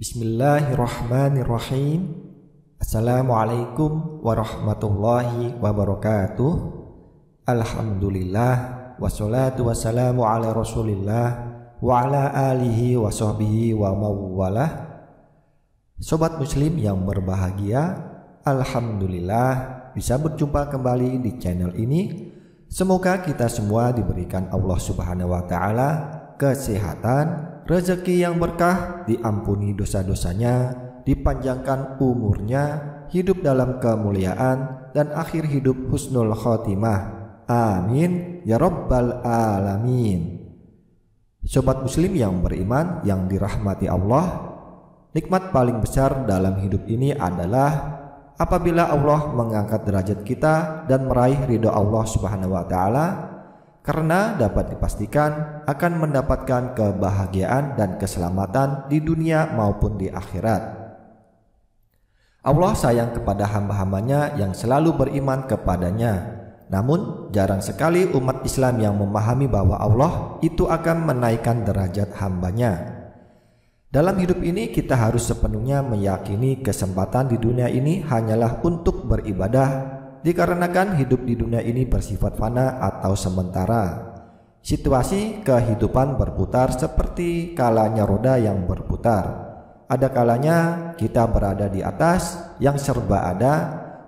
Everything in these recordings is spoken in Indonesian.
Bismillahirrahmanirrahim. Assalamualaikum warahmatullahi wabarakatuh. Alhamdulillah, wassalatu wassalamu ala rasulillah wa ala alihi wa sahbihi wa mawalah. Sobat muslim yang berbahagia, alhamdulillah bisa berjumpa kembali di channel ini. Semoga kita semua diberikan Allah Subhanahu wa taala kesehatan, rezeki yang berkah, diampuni dosa-dosanya, dipanjangkan umurnya, hidup dalam kemuliaan, dan akhir hidup husnul khotimah. Amin ya rabbal alamin. Sobat muslim yang beriman yang dirahmati Allah, nikmat paling besar dalam hidup ini adalah apabila Allah mengangkat derajat kita dan meraih ridho Allah Subhanahu wa taala, karena dapat dipastikan akan mendapatkan kebahagiaan dan keselamatan di dunia maupun di akhirat. Allah sayang kepada hamba-hambanya yang selalu beriman kepadanya. Namun jarang sekali umat Islam yang memahami bahwa Allah itu akan menaikkan derajat hambanya. Dalam hidup ini kita harus sepenuhnya meyakini kesempatan di dunia ini hanyalah untuk beribadah, dikarenakan hidup di dunia ini bersifat fana atau sementara. Situasi kehidupan berputar seperti kalanya roda yang berputar. Ada kalanya kita berada di atas yang serba ada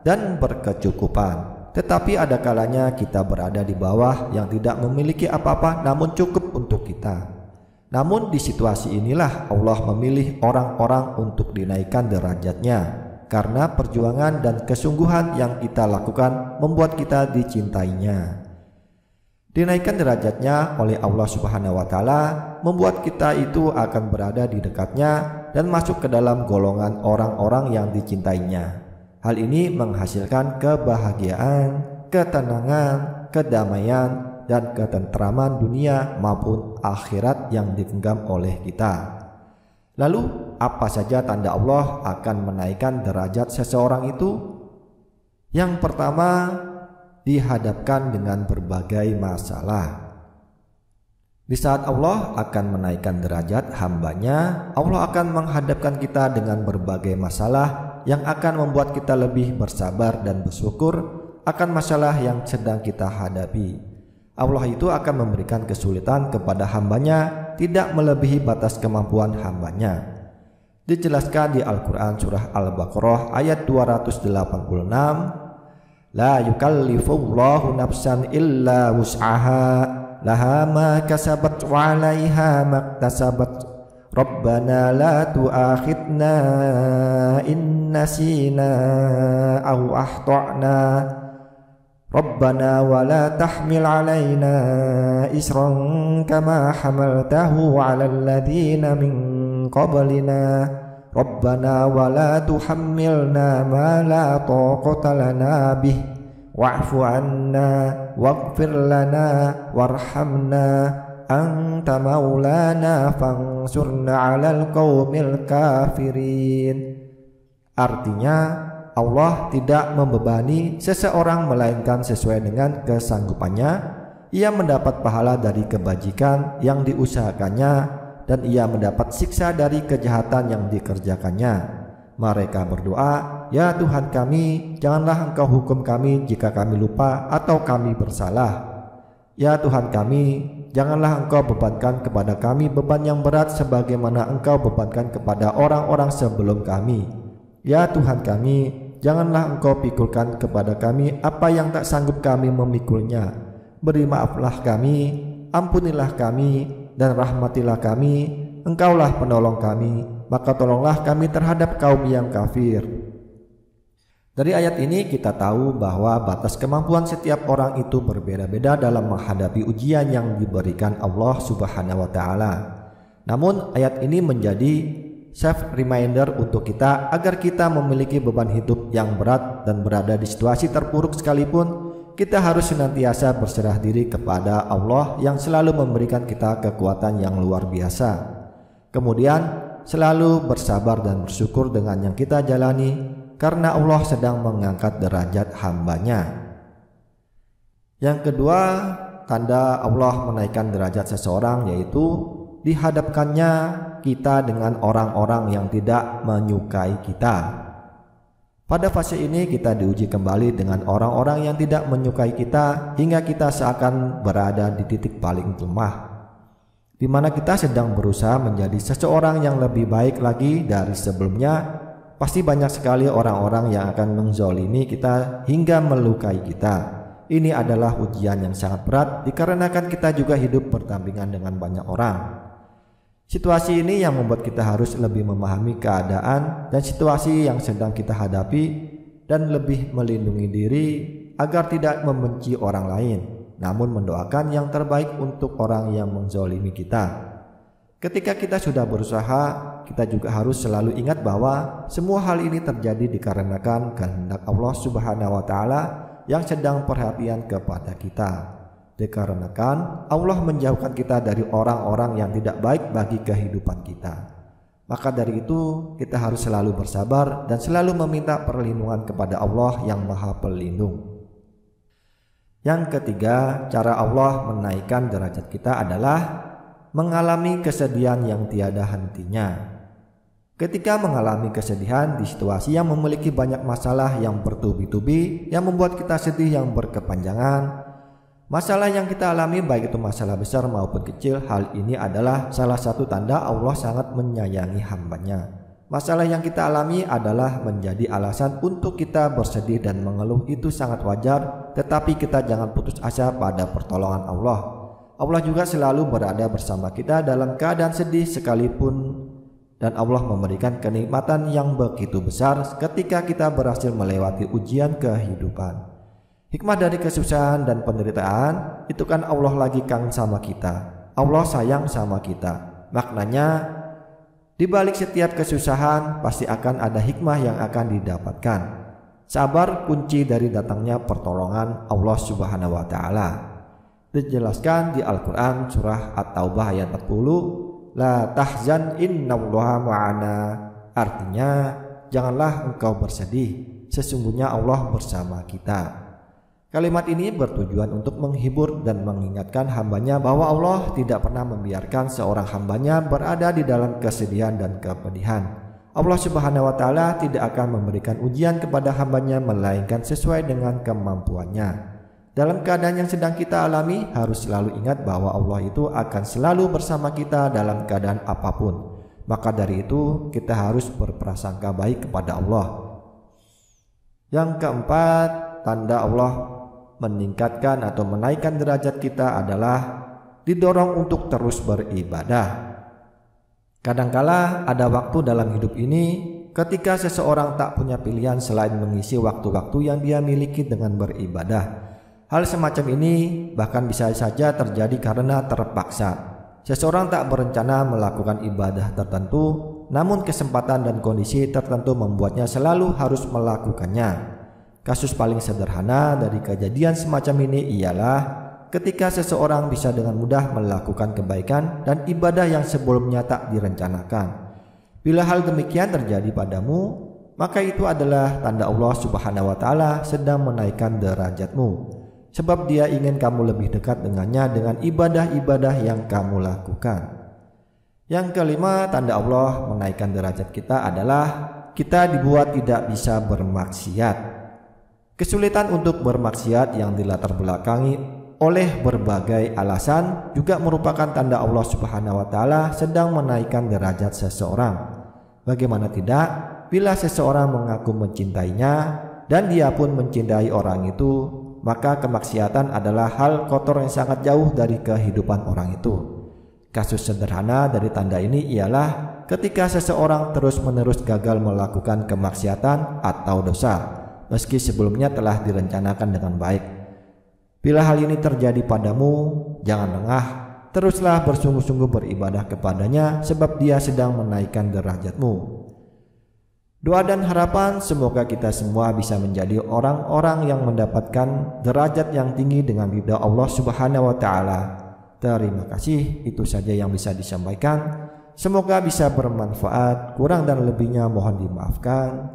dan berkecukupan, tetapi ada kalanya kita berada di bawah yang tidak memiliki apa-apa namun cukup untuk kita. Namun di situasi inilah Allah memilih orang-orang untuk dinaikkan derajatnya, karena perjuangan dan kesungguhan yang kita lakukan membuat kita dicintainya. Dinaikkan derajatnya oleh Allah Subhanahu wa taala membuat kita itu akan berada di dekatnya dan masuk ke dalam golongan orang-orang yang dicintainya. Hal ini menghasilkan kebahagiaan, ketenangan, kedamaian, dan ketentraman dunia maupun akhirat yang digenggam oleh kita. Lalu apa saja tanda Allah akan menaikkan derajat seseorang itu? Yang pertama, dihadapkan dengan berbagai masalah. Di saat Allah akan menaikkan derajat hambanya, Allah akan menghadapkan kita dengan berbagai masalah yang akan membuat kita lebih bersabar dan bersyukur akan masalah yang sedang kita hadapi. Allah itu akan memberikan kesulitan kepada hambanya tidak melebihi batas kemampuan hambanya. Dijelaskan di Al-Quran surah Al-Baqarah ayat 286, La yukallifullahu nafsan illa wus'aha, laha ma kasabat wa 'alaiha maktasabat, Rabbana la tu'akhidna in nasina aw akhta'na, Rabbana wa la tahmil 'alaina isran kama hamaltahu 'alal ladzina min qablina, Rabbana wa la tuhammilna ma la taqata lana bih, wa'fu 'anna waghfir lana warhamna anta maulana fansurna 'alal qaumil kafirin. Artinya, Allah tidak membebani seseorang melainkan sesuai dengan kesanggupannya. Ia mendapat pahala dari kebajikan yang diusahakannya dan ia mendapat siksa dari kejahatan yang dikerjakannya. Mereka berdoa, Ya Tuhan kami, janganlah Engkau hukum kami jika kami lupa atau kami bersalah. Ya Tuhan kami, janganlah Engkau bebankan kepada kami beban yang berat sebagaimana Engkau bebankan kepada orang-orang sebelum kami. Ya Tuhan kami, janganlah Engkau pikulkan kepada kami apa yang tak sanggup kami memikulnya. Beri maaflah kami, ampunilah kami, dan rahmatilah kami. Engkaulah penolong kami, maka tolonglah kami terhadap kaum yang kafir. Dari ayat ini kita tahu bahwa batas kemampuan setiap orang itu berbeda-beda dalam menghadapi ujian yang diberikan Allah Subhanahu wa taala. Namun ayat ini menjadi self reminder untuk kita agar kita memiliki beban hidup yang berat dan berada di situasi terpuruk sekalipun, kita harus senantiasa berserah diri kepada Allah yang selalu memberikan kita kekuatan yang luar biasa. Kemudian selalu bersabar dan bersyukur dengan yang kita jalani, karena Allah sedang mengangkat derajat hambanya. Yang kedua, tanda Allah menaikkan derajat seseorang yaitu dihadapkannya kita dengan orang-orang yang tidak menyukai kita. Pada fase ini kita diuji kembali dengan orang-orang yang tidak menyukai kita hingga kita seakan berada di titik paling lemah, di mana kita sedang berusaha menjadi seseorang yang lebih baik lagi dari sebelumnya. Pasti banyak sekali orang-orang yang akan menzolimi kita hingga melukai kita. Ini adalah ujian yang sangat berat dikarenakan kita juga hidup berdampingan dengan banyak orang. Situasi ini yang membuat kita harus lebih memahami keadaan dan situasi yang sedang kita hadapi dan lebih melindungi diri agar tidak membenci orang lain, namun mendoakan yang terbaik untuk orang yang menzolimi kita. Ketika kita sudah berusaha, kita juga harus selalu ingat bahwa semua hal ini terjadi dikarenakan kehendak Allah Subhanahu wa Ta'ala yang sedang perhatian kepada kita. Dikarenakan Allah menjauhkan kita dari orang-orang yang tidak baik bagi kehidupan kita. Maka dari itu kita harus selalu bersabar dan selalu meminta perlindungan kepada Allah yang Maha Pelindung. Yang ketiga, cara Allah menaikkan derajat kita adalah mengalami kesedihan yang tiada hentinya. Ketika mengalami kesedihan di situasi yang memiliki banyak masalah yang bertubi-tubi yang membuat kita sedih yang berkepanjangan, masalah yang kita alami baik itu masalah besar maupun kecil, hal ini adalah salah satu tanda Allah sangat menyayangi hambanya. Masalah yang kita alami adalah menjadi alasan untuk kita bersedih dan mengeluh, itu sangat wajar, tetapi kita jangan putus asa pada pertolongan Allah. Allah juga selalu berada bersama kita dalam keadaan sedih sekalipun, dan Allah memberikan kenikmatan yang begitu besar ketika kita berhasil melewati ujian kehidupan. Hikmah dari kesusahan dan penderitaan itu kan Allah lagi kangen sama kita. Allah sayang sama kita. Maknanya di balik setiap kesusahan pasti akan ada hikmah yang akan didapatkan. Sabar kunci dari datangnya pertolongan Allah Subhanahu wa Ta'ala. Dijelaskan di Al-Quran surah At-Taubah ayat 40, La tahzan innallaha ma'ana. Artinya, janganlah engkau bersedih, sesungguhnya Allah bersama kita. Kalimat ini bertujuan untuk menghibur dan mengingatkan hambanya bahwa Allah tidak pernah membiarkan seorang hambanya berada di dalam kesedihan dan kepedihan. Allah Subhanahu wa Ta'ala tidak akan memberikan ujian kepada hambanya melainkan sesuai dengan kemampuannya. Dalam keadaan yang sedang kita alami, harus selalu ingat bahwa Allah itu akan selalu bersama kita dalam keadaan apapun. Maka dari itu kita harus berprasangka baik kepada Allah. Yang keempat, tanda Allah meningkatkan atau menaikkan derajat kita adalah didorong untuk terus beribadah. Kadangkala ada waktu dalam hidup ini ketika seseorang tak punya pilihan selain mengisi waktu-waktu yang dia miliki dengan beribadah. Hal semacam ini bahkan bisa saja terjadi karena terpaksa. Seseorang tak berencana melakukan ibadah tertentu, namun kesempatan dan kondisi tertentu membuatnya selalu harus melakukannya. Kasus paling sederhana dari kejadian semacam ini ialah ketika seseorang bisa dengan mudah melakukan kebaikan dan ibadah yang sebelumnya tak direncanakan. Bila hal demikian terjadi padamu, maka itu adalah tanda Allah Subhanahu wa Ta'ala sedang menaikkan derajatmu. Sebab dia ingin kamu lebih dekat dengannya dengan ibadah-ibadah yang kamu lakukan. Yang kelima, tanda Allah menaikkan derajat kita adalah kita dibuat tidak bisa bermaksiat. Kesulitan untuk bermaksiat yang dilatar belakangi oleh berbagai alasan juga merupakan tanda Allah Subhanahu wa Ta'ala sedang menaikkan derajat seseorang. Bagaimana tidak, bila seseorang mengaku mencintainya dan dia pun mencintai orang itu, maka kemaksiatan adalah hal kotor yang sangat jauh dari kehidupan orang itu. Kasus sederhana dari tanda ini ialah ketika seseorang terus-menerus gagal melakukan kemaksiatan atau dosa, meski sebelumnya telah direncanakan dengan baik. Bila hal ini terjadi padamu, jangan lengah, teruslah bersungguh-sungguh beribadah kepadanya sebab dia sedang menaikkan derajatmu. Doa dan harapan semoga kita semua bisa menjadi orang-orang yang mendapatkan derajat yang tinggi dengan ridha Allah Subhanahu wa Ta'ala. Terima kasih, itu saja yang bisa disampaikan. Semoga bisa bermanfaat, kurang dan lebihnya mohon dimaafkan.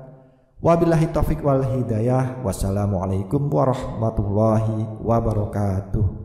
Wabillahi taufiq wal hidayah. Wassalamualaikum warahmatullahi wabarakatuh.